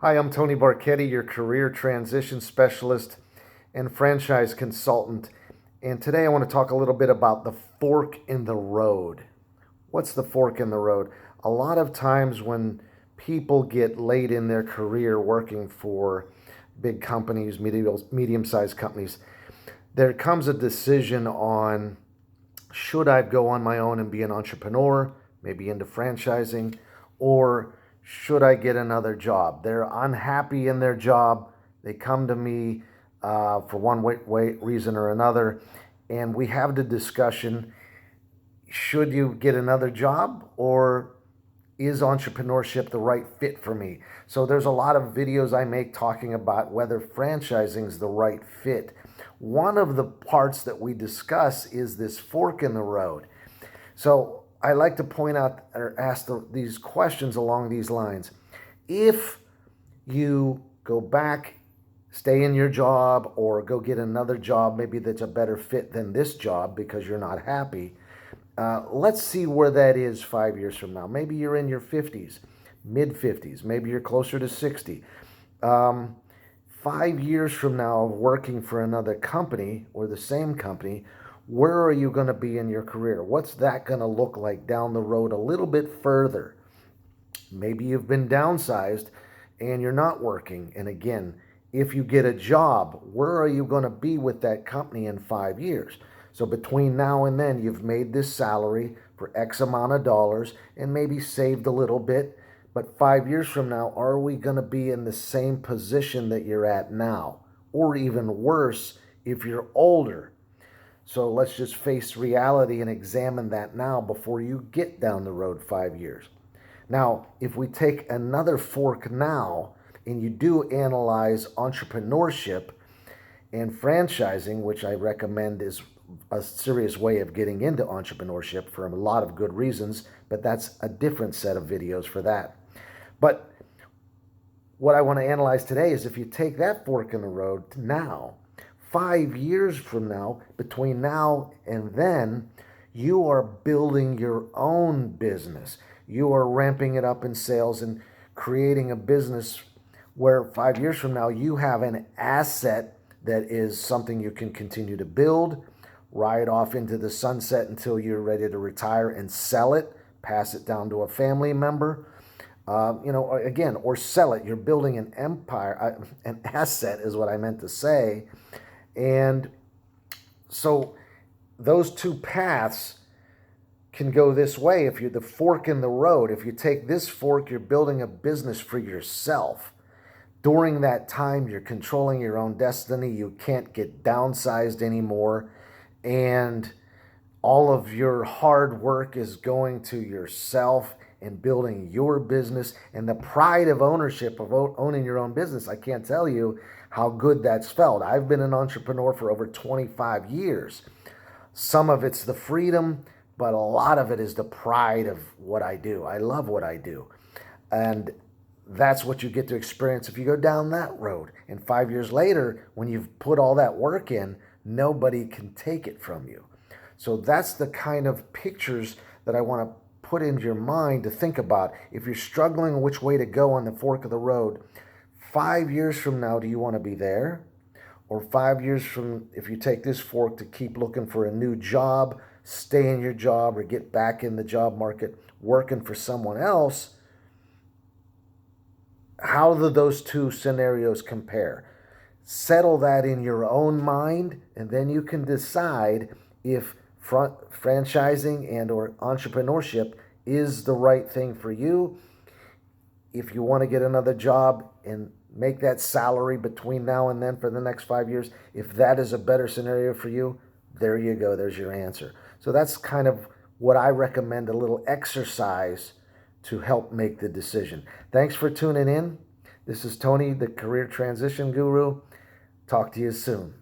Hi, I'm Tony Barchetti, your career transition specialist and franchise consultant. And today I want to talk a little bit about the fork in the road. What's the fork in the road? A lot of times when people get late in their career working for big companies, medium-sized companies, there comes a decision on should I go on my own and be an entrepreneur, maybe into franchising, or should I get another job? They're unhappy in their job. They come to me for one reason or another, and we have the discussion, should you get another job, or is entrepreneurship the right fit for me? So there's a lot of videos I make talking about whether franchising is the right fit. One of the parts that we discuss is this fork in the road. So I like to point out or ask these questions along these lines. If you go back, stay in your job, or go get another job, maybe that's a better fit than this job because you're not happy, let's see where that is 5 years from now. Maybe you're in your 50s, mid 50s. Maybe you're closer to 60. 5 years from now, working for another company or the same company, where are you going to be in your career? What's that going to look like down the road a little bit further? Maybe you've been downsized and you're not working. And again, if you get a job, where are you going to be with that company in 5 years? So between now and then, you've made this salary for X amount of dollars and maybe saved a little bit. But 5 years from now, are we going to be in the same position that you're at now? Or even worse, if you're older. So let's just face reality and examine that now before you get down the road 5 years. Now, if we take another fork now and you do analyze entrepreneurship and franchising, which I recommend is a serious way of getting into entrepreneurship for a lot of good reasons, but that's a different set of videos for that. But what I want to analyze today is if you take that fork in the road now, 5 years from now, between now and then, you are building your own business. You are ramping it up in sales and creating a business where 5 years from now, you have an asset that is something you can continue to build, ride off into the sunset until you're ready to retire and sell it, pass it down to a family member, again, or sell it. You're building an empire, an asset is what I meant to say. And so those two paths can go this way. If you're the fork in the road, if you take this fork, you're building a business for yourself. During that time, you're controlling your own destiny. You can't get downsized anymore. And all of your hard work is going to yourself and building your business and the pride of ownership of owning your own business. I can't tell you how good that's felt. I've been an entrepreneur for over 25 years. Some of it's the freedom, but a lot of it is the pride of what I do. I love what I do. And that's what you get to experience if you go down that road. And 5 years later, when you've put all that work in, nobody can take it from you. So that's the kind of pictures that I want to put into your mind to think about. If you're struggling which way to go on the fork of the road, 5 years from now, do you want to be there? Or 5 years from, if you take this fork to keep looking for a new job, stay in your job, or get back in the job market working for someone else, how do those two scenarios compare? Settle that in your own mind, and then you can decide if franchising and or entrepreneurship is the right thing for you. If you want to get another job and make that salary between now and then for the next 5 years, if that is a better scenario for you, there you go. There's your answer. So that's kind of what I recommend, a little exercise to help make the decision. Thanks for tuning in. This is Tony, the Career Transition Guru. Talk to you soon.